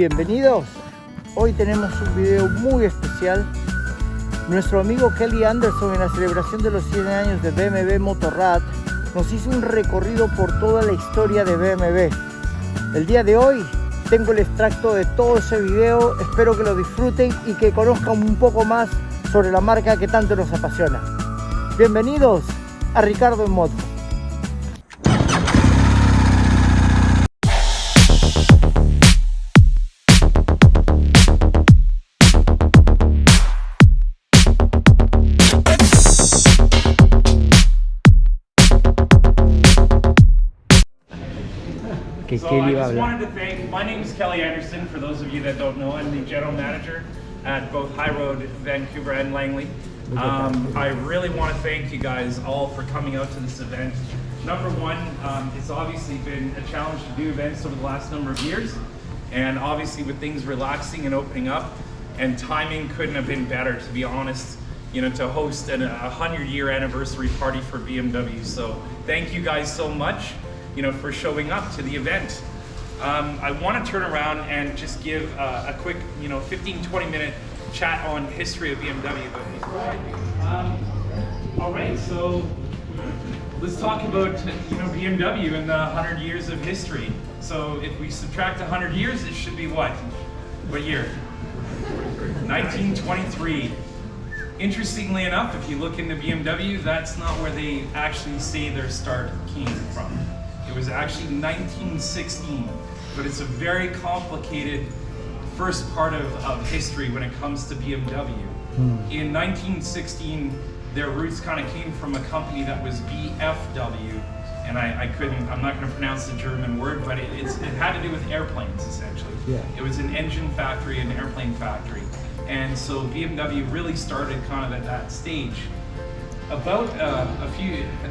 Bienvenidos. Hoy tenemos un video muy especial. Nuestro amigo Kelly Anderson, en la celebración de los 100 años de BMW Motorrad, nos hizo un recorrido por toda la historia de BMW. El día de hoy tengo el extracto de todo ese video. Espero que lo disfruten y que conozcan un poco más sobre la marca que tanto nos apasiona. Bienvenidos a Ricardo en Moto. So I just wanted to thank, my name is Kelly Anderson. For those of you that don't know, I'm the general manager at both High Road Vancouver and Langley. I really want to thank you guys all for coming out to this event. Number one, it's obviously been a challenge to do events over the last number of years, and obviously with things relaxing and opening up, and timing couldn't have been better, to be honest, you know, to host a 100-year anniversary party for BMW. So thank you guys so much, you know, for showing up to the event. I want to turn around and just give a quick, you know, 15-20 minute chat on history of BMW. But before I do, all right, so let's talk about, you know, BMW and the 100 years of history. So if we subtract 100 years, it should be what? What year? 1923. Interestingly enough, if you look into BMW, that's not where they actually say their start came from. It was actually 1916, but it's a very complicated first part of history when it comes to BMW. In 1916, their roots kind of came from a company that was BFW, and I'm not going to pronounce the German word, but it had to do with airplanes, essentially. Yeah. It was an engine factory, an airplane factory. And so BMW really started kind of at that stage. About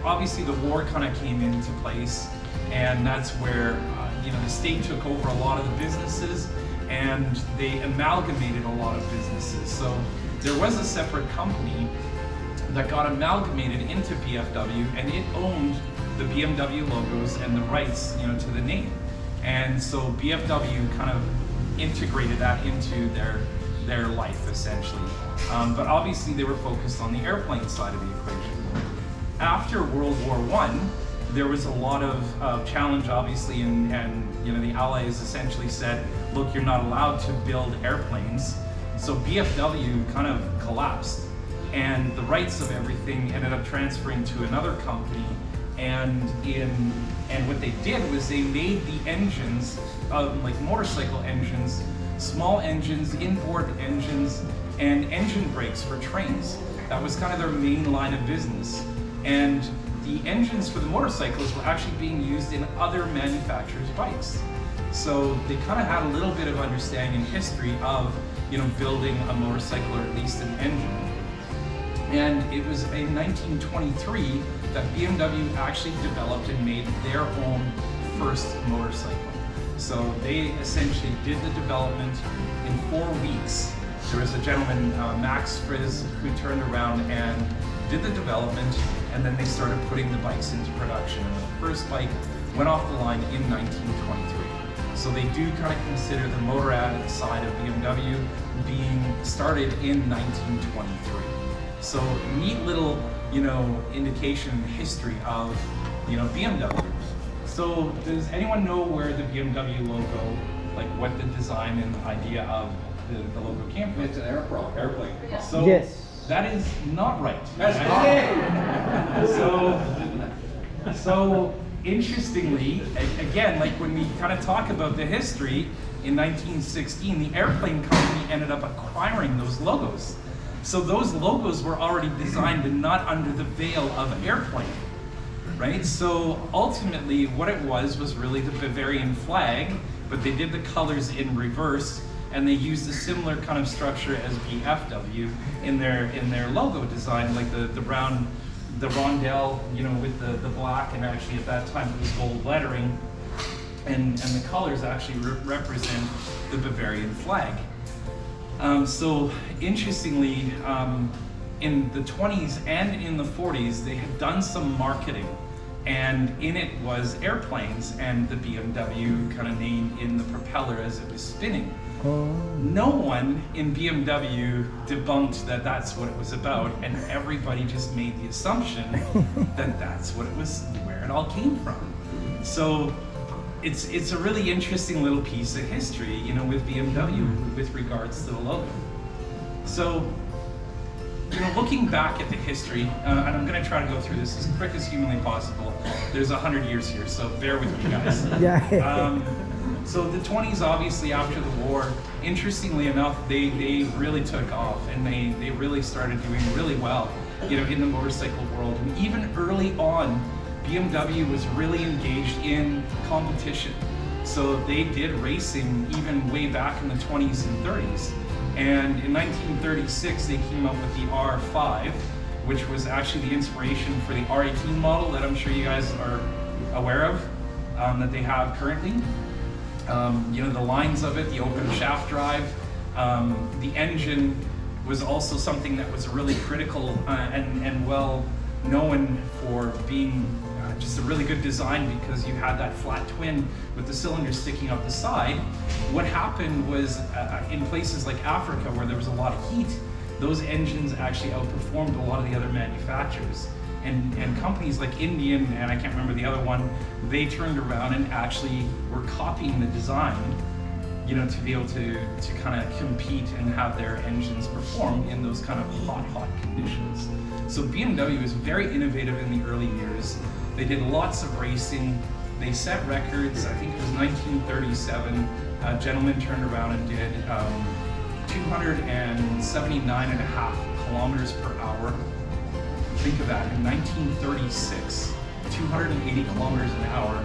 obviously the war kind of came into place, and that's where you know, the state took over a lot of the businesses, and they amalgamated a lot of businesses. So there was a separate company that got amalgamated into BFW, and it owned the BMW logos and the rights, you know, to the name. And so BFW kind of integrated that into their life, essentially. But obviously they were focused on the airplane side of the equation. After World War I, there was a lot of challenge, obviously, and you know, the Allies essentially said, look, you're not allowed to build airplanes. So BFW kind of collapsed, and the rights of everything ended up transferring to another company. And what they did was they made the engines, like motorcycle engines, small engines, inboard engines, and engine brakes for trains. That was kind of their main line of business. And the engines for the motorcycles were actually being used in other manufacturers' bikes. So they kind of had a little bit of understanding and history of, you know, building a motorcycle, or at least an engine. And it was in 1923 that BMW actually developed and made their own first motorcycle. So they essentially did the development in 4 weeks. There was a gentleman, Max Frizz, who turned around and did the development, and then they started putting the bikes into production. And the first bike went off the line in 1923. So they do kind of consider the Motorrad side of BMW being started in 1923. So neat little, you know, indication in the history of, you know, BMW. So does anyone know where the BMW logo, like what the design and the idea of the logo came from? It's an airplane. So yes. That is not right. So interestingly, again, like when we kind of talk about the history, in 1916, the airplane company ended up acquiring those logos. So those logos were already designed and not under the veil of airplane, right? So ultimately what it was really the Bavarian flag, but they did the colors in reverse, and they used a similar kind of structure as BFW in their logo design, like the rondelle, you know, with the black, and actually at that time it was gold lettering, and the colors actually represent the Bavarian flag. So interestingly, in the 20s and in the 40s, they had done some marketing and in it was airplanes and the BMW kind of name in the propeller as it was spinning. No one in BMW debunked that that's what it was about, and everybody just made the assumption that that's what it was, where it all came from. So it's a really interesting little piece of history, you know, with BMW with regards to the logo. So, you know, looking back at the history, and I'm going to try to go through this as quick as humanly possible. There's 100 years here, so bear with me, guys. So the 20s, obviously, after the war, interestingly enough, they really took off, and they really started doing really well, you know, in the motorcycle world. And even early on, BMW was really engaged in competition. So they did racing even way back in the 20s and 30s. And in 1936, they came up with the R5, which was actually the inspiration for the R18 model that I'm sure you guys are aware of, that they have currently. You know, the lines of it, the open shaft drive, the engine was also something that was really critical and well known for being just a really good design, because you had that flat twin with the cylinders sticking up the side. What happened was in places like Africa where there was a lot of heat, those engines actually outperformed a lot of the other manufacturers. And companies like Indian, and I can't remember the other one, they turned around and actually were copying the design, you know, to be able to kind of compete and have their engines perform in those kind of hot conditions. So BMW was very innovative in the early years. They did lots of racing. They set records. I think it was 1937. A gentleman turned around and did 279.5 kilometers per hour. Think of that, in 1936, 280 kilometers an hour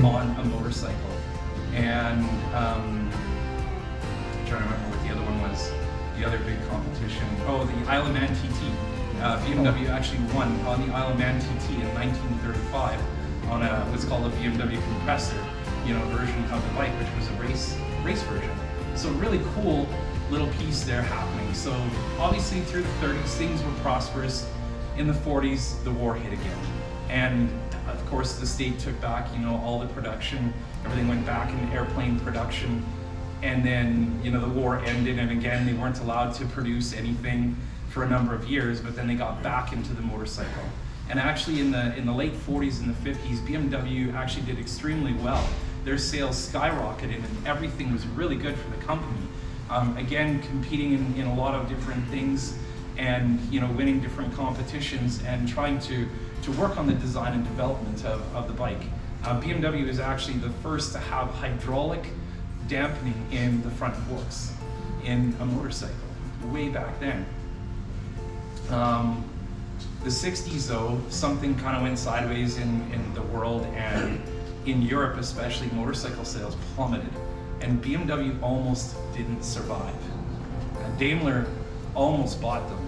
on a motorcycle. And I'm trying to remember what the other one was, the other big competition. Oh, the Isle of Man TT. BMW actually won on the Isle of Man TT in 1935 on what's called a BMW compressor, you know, version of the bike, which was a race version. So really cool little piece there happening. So obviously through the 30s, things were prosperous. In the 40s, the war hit again. And of course, the state took back, you know, all the production, everything went back into airplane production. And then, you know, the war ended, and again, they weren't allowed to produce anything for a number of years, but then they got back into the motorcycle. And actually in the late 40s and the 50s, BMW actually did extremely well. Their sales skyrocketed and everything was really good for the company. Again, competing in a lot of different things, and, you know, winning different competitions and trying to work on the design and development of the bike. BMW is actually the first to have hydraulic dampening in the front forks in a motorcycle, way back then. The 60s though, something kind of went sideways in the world, and in Europe especially, motorcycle sales plummeted, and BMW almost didn't survive. Daimler almost bought them,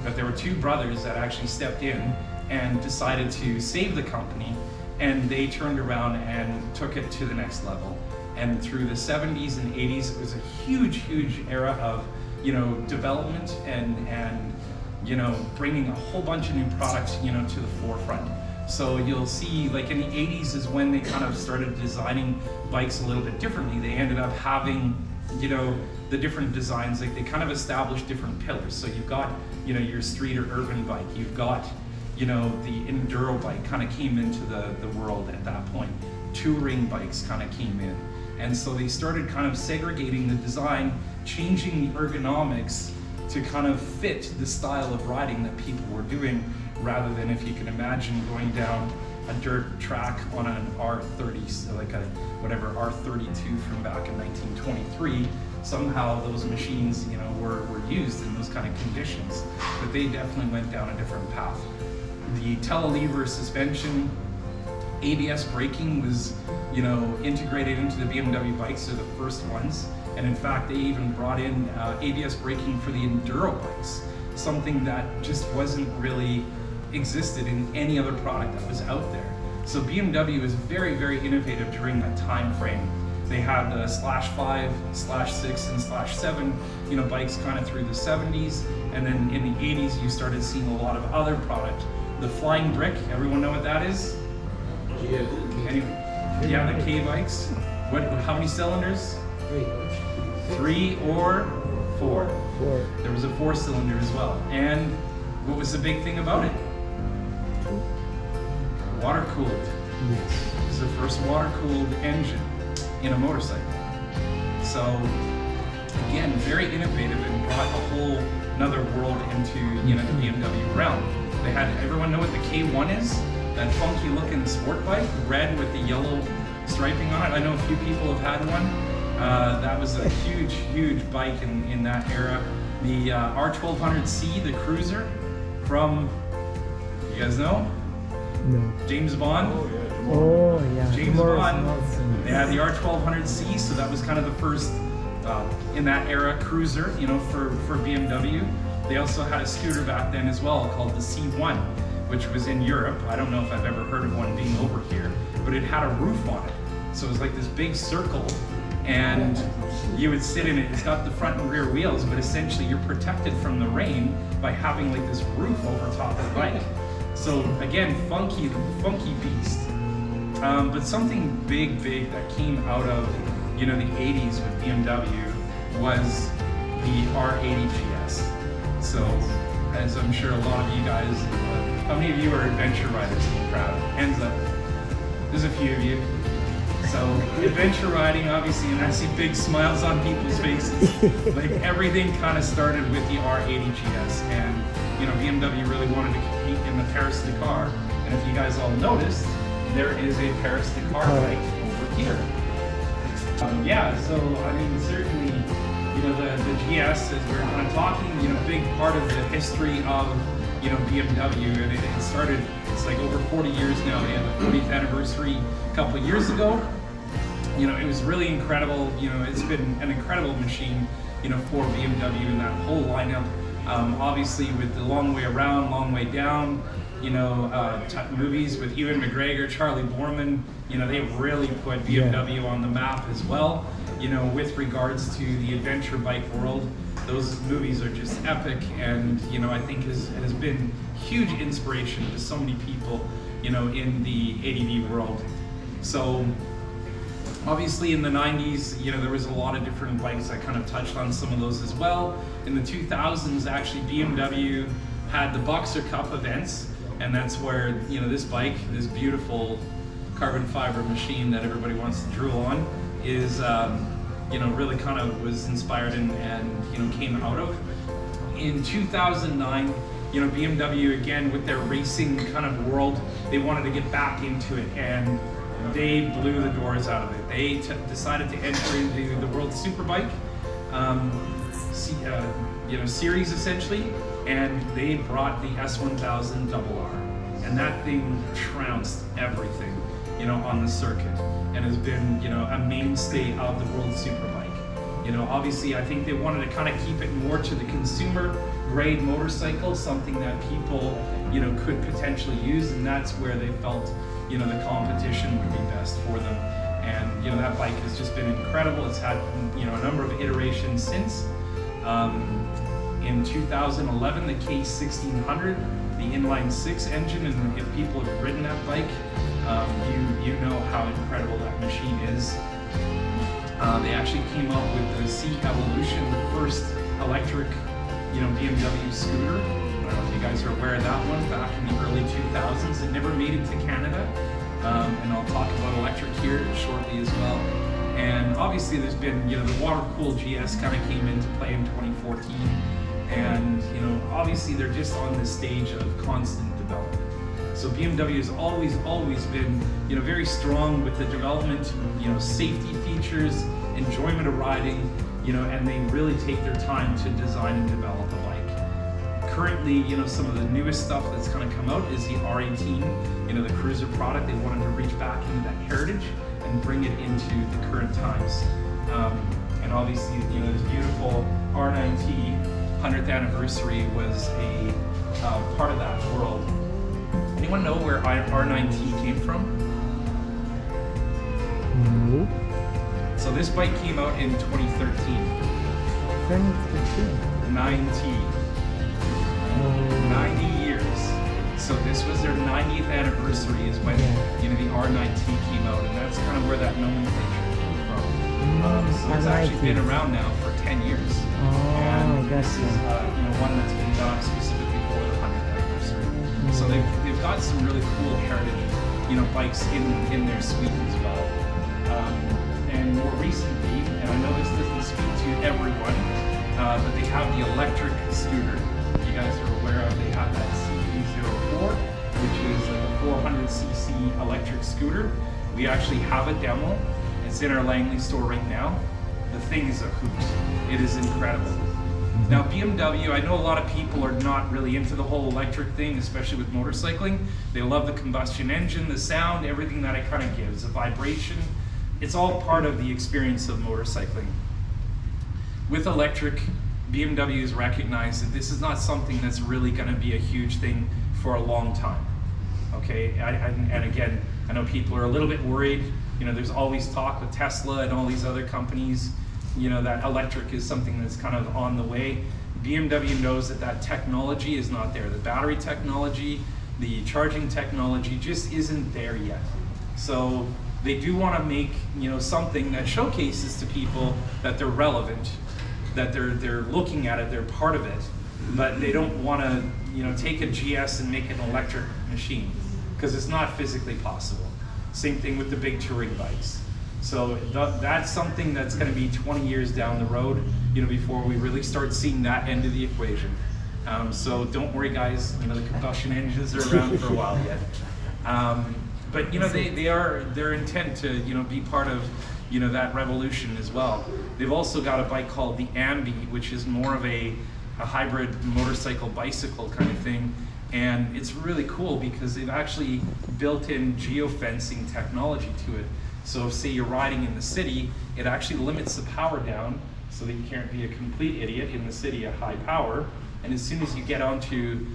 but there were two brothers that actually stepped in and decided to save the company, and they turned around and took it to the next level. And through the 70s and 80s, it was a huge era of, you know, development and you know, bringing a whole bunch of new products, you know, to the forefront. So you'll see, like in the 80s is when they kind of started designing bikes a little bit differently. They ended up having, you know, the different designs, like they kind of established different pillars. So you've got, you know, your street or urban bike, you've got, you know, the enduro bike kind of came into the world at that point. Touring bikes kind of came in. And so they started kind of segregating the design, changing the ergonomics to kind of fit the style of riding that people were doing, rather than, if you can imagine, going down a dirt track on an R30, so like a whatever R32 from back in 1923. Somehow those machines, you know, were used in those kind of conditions, but they definitely went down a different path. The telelever suspension, ABS braking was, you know, integrated into the BMW bikes. They're the first ones. And in fact, they even brought in ABS braking for the enduro bikes, something that just wasn't really existed in any other product that was out there. So BMW was very innovative during that time frame. They had the /5, /6, and /7, you know, bikes kind of through the 70s, and then in the 80s you started seeing a lot of other product. The flying brick, everyone know what that is? Anyway, yeah, the K bikes. How many cylinders? 3 or 4? 4. There was a 4-cylinder as well. And what was the big thing about it? Water cooled. Yes. It was the first water cooled engine in a motorcycle. So again, very innovative and brought a whole another world into the BMW realm. They had everyone know what the K1 is? That funky looking sport bike, red with the yellow striping on it. I know a few people have had one. That was a huge bike in that era. The R1200C, the cruiser from, you guys know? No. James Bond. Oh yeah. James Bond. They had the R1200C, so that was kind of the first in that era cruiser, for BMW. They also had a scooter back then as well called the C1, which was in Europe. I don't know if I've ever heard of one being over here, but it had a roof on it. So it was like this big circle, and you would sit in it. It's got the front and rear wheels, but essentially you're protected from the rain by having like this roof over top of the bike. So again, funky beast. But something big that came out of the 80s with BMW was the R80 GS. So, as I'm sure a lot of you guys, how many of you are adventure riders in the crowd? Hands up. There's a few of you. So, adventure riding, obviously, and I see big smiles on people's faces. Like everything kind of started with the R80 GS, and BMW really wanted to compete in the Paris-Dakar. And if you guys all noticed, there is a Paris-Dakar bike over here. So I mean, certainly, the GS, as we're kind of talking, big part of the history of, BMW, and it started, it's like over 40 years now. They had the 40th anniversary a couple of years ago. It was really incredible. It's been an incredible machine, for BMW and that whole lineup. Obviously with the Long Way Around, Long Way Down, movies with Ewan McGregor, Charlie Borman, they really put BMW on the map as well. With regards to the adventure bike world, those movies are just epic, and I think has been huge inspiration to so many people, in the ADV world. So obviously in the 90s, there was a lot of different bikes. I kind of touched on some of those as well. In the 2000s, actually BMW had the Boxer Cup events, and that's where this bike, this beautiful carbon fiber machine that everybody wants to drool on, is really kind of was inspired and came out of. In 2009, BMW again with their racing kind of world, they wanted to get back into it, and they blew the doors out of it. They decided to enter into the World Superbike series essentially, and they brought the S1000RR, and that thing trounced everything on the circuit, and has been a mainstay of the World Superbike. Obviously I think they wanted to kind of keep it more to the consumer grade motorcycle, something that people could potentially use, and that's where they felt the competition would be best for them. And that bike has just been incredible. It's had a number of iterations since. In 2011, the K1600, the inline 6 engine, and if people have ridden that bike, you know how incredible that machine is. They actually came up with the C-Evolution, the first electric BMW scooter. I don't know if you guys are aware of that one, back in the early 2000s. It never made it to Canada, and I'll talk about electric here shortly as well. And obviously there's been, the water-cooled GS kind of came into play in 2014, and obviously they're just on this stage of constant development. So BMW has always been, very strong with the development, safety features, enjoyment of riding, and they really take their time to design and develop a bike. Currently, some of the newest stuff that's kind of come out is the R18, the cruiser product. They wanted to reach back into that heritage and bring it into the current times. And obviously, this beautiful R9T 100th anniversary was a part of that world. Anyone know where R9T came from? No. So this bike came out in 2013. 2013. 9T. 90 years. So this was their 90th anniversary is when the R9T came out, and that's kind of where that nomenclature came from. So it's actually been around now for 10 years. And this is one that's been done specifically for the 100th anniversary. So they've got some really cool heritage bikes in their suite as well. And more recently, and I know this doesn't speak to everyone, but they have the electric scooter. You guys are aware of, they have that CE04, which is a 400cc electric scooter. We actually have a demo. It's in our Langley store right now. The thing is a hoot. It is incredible. Now BMW, I know a lot of people are not really into the whole electric thing, especially with motorcycling. They love the combustion engine, the sound, everything that it kind of gives, the vibration. It's all part of the experience of motorcycling. With electric, BMW has recognized that this is not something that's really going to be a huge thing for a long time. Okay, and again, I know people are a little bit worried. There's always talk with Tesla and all these other companies, that electric is something that's kind of on the way. BMW knows that technology is not there. The battery technology, the charging technology just isn't there yet. So they do want to make something that showcases to people that they're relevant, that they're looking at it, they're part of it, but they don't want to take a GS and make it an electric machine, because it's not physically possible. Same thing with the big touring bikes. So that's something that's going to be 20 years down the road, before we really start seeing that end of the equation. So don't worry, guys. The combustion engines are around for a while yet. But their intent to be part of that revolution as well. They've also got a bike called the Ambi, which is more of a hybrid motorcycle bicycle kind of thing. And it's really cool because they've actually built in geofencing technology to it. So if, say, you're riding in the city, it actually limits the power down so that you can't be a complete idiot in the city at high power. And as soon as you get onto,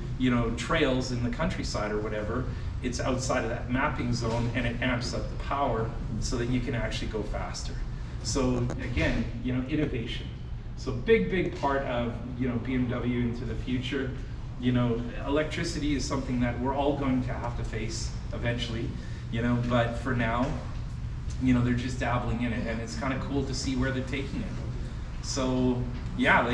trails in the countryside or whatever, it's outside of that mapping zone and it amps up the power so that you can actually go faster. So again, innovation. So big part of, BMW into the future. Electricity is something that we're all going to have to face eventually, but for now, they're just dabbling in it, and it's kind of cool to see where they're taking it. So yeah,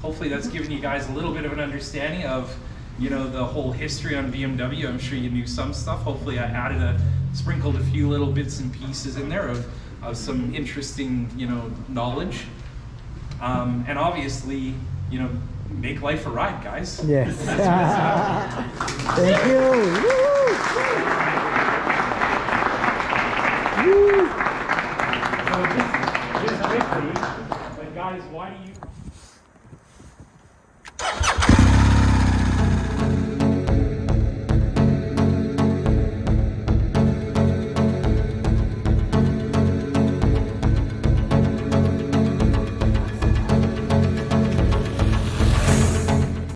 hopefully that's given you guys a little bit of an understanding of, the whole history on BMW. I'm sure you knew some stuff. Hopefully I sprinkled a few little bits and pieces in there of some interesting, knowledge. And obviously, make life a ride, guys. Yes. Thank you. So just quickly, but guys, why do you